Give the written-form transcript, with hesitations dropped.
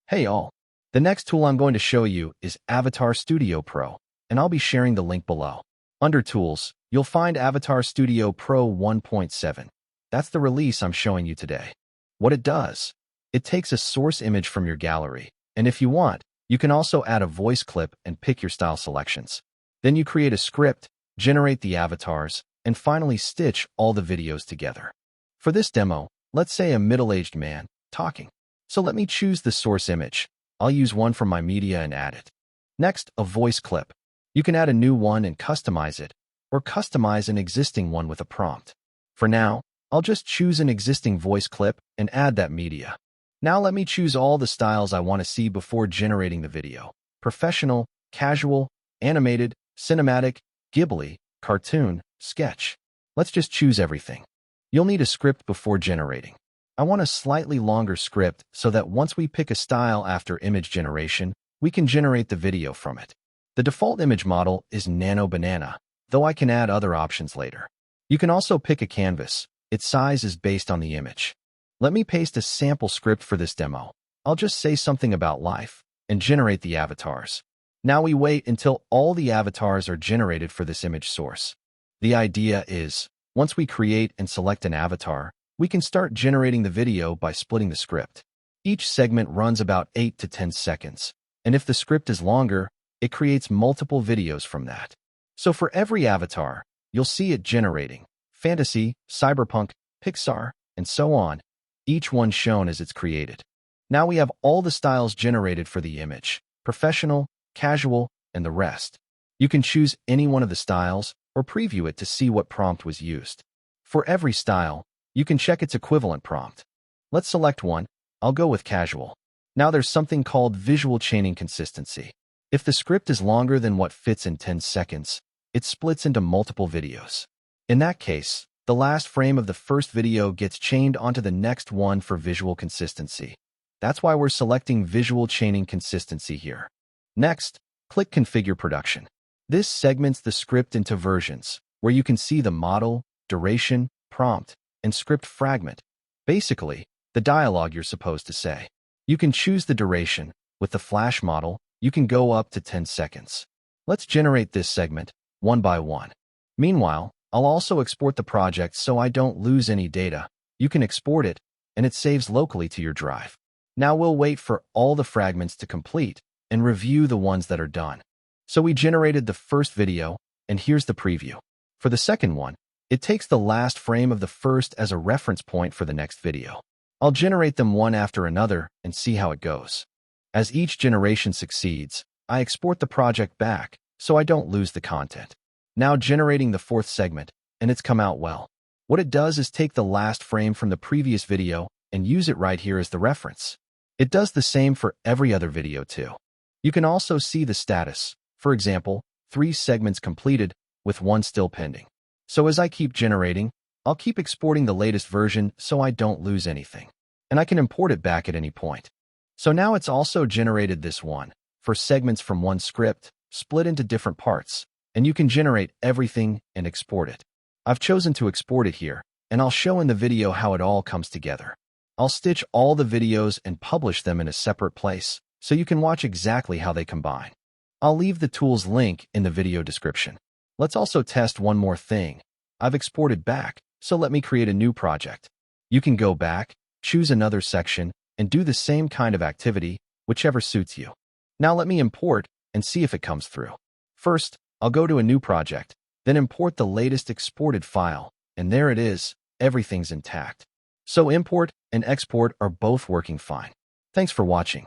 Hey all! The next tool I'm going to show you is Avatar Studio Pro, and I'll be sharing the link below. Under Tools, you'll find Avatar Studio Pro 1.7. That's the release I'm showing you today. What it does, it takes a source image from your gallery, and if you want, you can also add a voice clip and pick your style selections. Then you create a script, generate the avatars, and finally stitch all the videos together. For this demo, let's say a middle-aged man talking. So let me choose the source image. I'll use one from my media and add it. Next, a voice clip. You can add a new one and customize it, or customize an existing one with a prompt. For now, I'll just choose an existing voice clip and add that media. Now let me choose all the styles I want to see before generating the video. Professional, casual, animated, cinematic, ghibli, cartoon, sketch. Let's just choose everything. You'll need a script before generating. I want a slightly longer script so that once we pick a style after image generation, we can generate the video from it. The default image model is Nano Banana, though I can add other options later. You can also pick a canvas. Its size is based on the image. Let me paste a sample script for this demo. I'll just say something about life and generate the avatars. Now we wait until all the avatars are generated for this image source. The idea is, once we create and select an avatar, we can start generating the video by splitting the script. Each segment runs about 8 to 10 seconds, and if the script is longer, it creates multiple videos from that. So for every avatar, you'll see it generating fantasy, cyberpunk, Pixar, and so on, each one shown as it's created. Now we have all the styles generated for the image, professional, casual, and the rest. You can choose any one of the styles or preview it to see what prompt was used. For every style, you can check its equivalent prompt. Let's select one. I'll go with casual. Now there's something called visual chaining consistency. If the script is longer than what fits in 10 seconds, it splits into multiple videos. In that case, the last frame of the first video gets chained onto the next one for visual consistency. That's why we're selecting visual chaining consistency here. Next, click Configure Production. This segments the script into versions, where you can see the model, duration, prompt, and script fragment. Basically, the dialogue you're supposed to say. You can choose the duration. With the Flash model, you can go up to 10 seconds. Let's generate this segment, one by one. Meanwhile, I'll also export the project so I don't lose any data. You can export it, and it saves locally to your drive. Now we'll wait for all the fragments to complete and review the ones that are done. So we generated the first video, and here's the preview. For the second one, it takes the last frame of the first as a reference point for the next video. I'll generate them one after another and see how it goes. As each generation succeeds, I export the project back so I don't lose the content. Now generating the fourth segment, and it's come out well. What it does is take the last frame from the previous video and use it right here as the reference. It does the same for every other video too. You can also see the status. For example, 3 segments completed with 1 still pending. So as I keep generating, I'll keep exporting the latest version so I don't lose anything. And I can import it back at any point. So now it's also generated this one, for segments from one script, split into different parts, and you can generate everything and export it. I've chosen to export it here, and I'll show in the video how it all comes together. I'll stitch all the videos and publish them in a separate place, so you can watch exactly how they combine. I'll leave the tool's link in the video description. Let's also test one more thing. I've exported back, so let me create a new project. You can go back, choose another section, and do the same kind of activity, whichever suits you. Now let me import and see if it comes through. First, I'll go to a new project, then import the latest exported file, and there it is, everything's intact. So import and export are both working fine. Thanks for watching.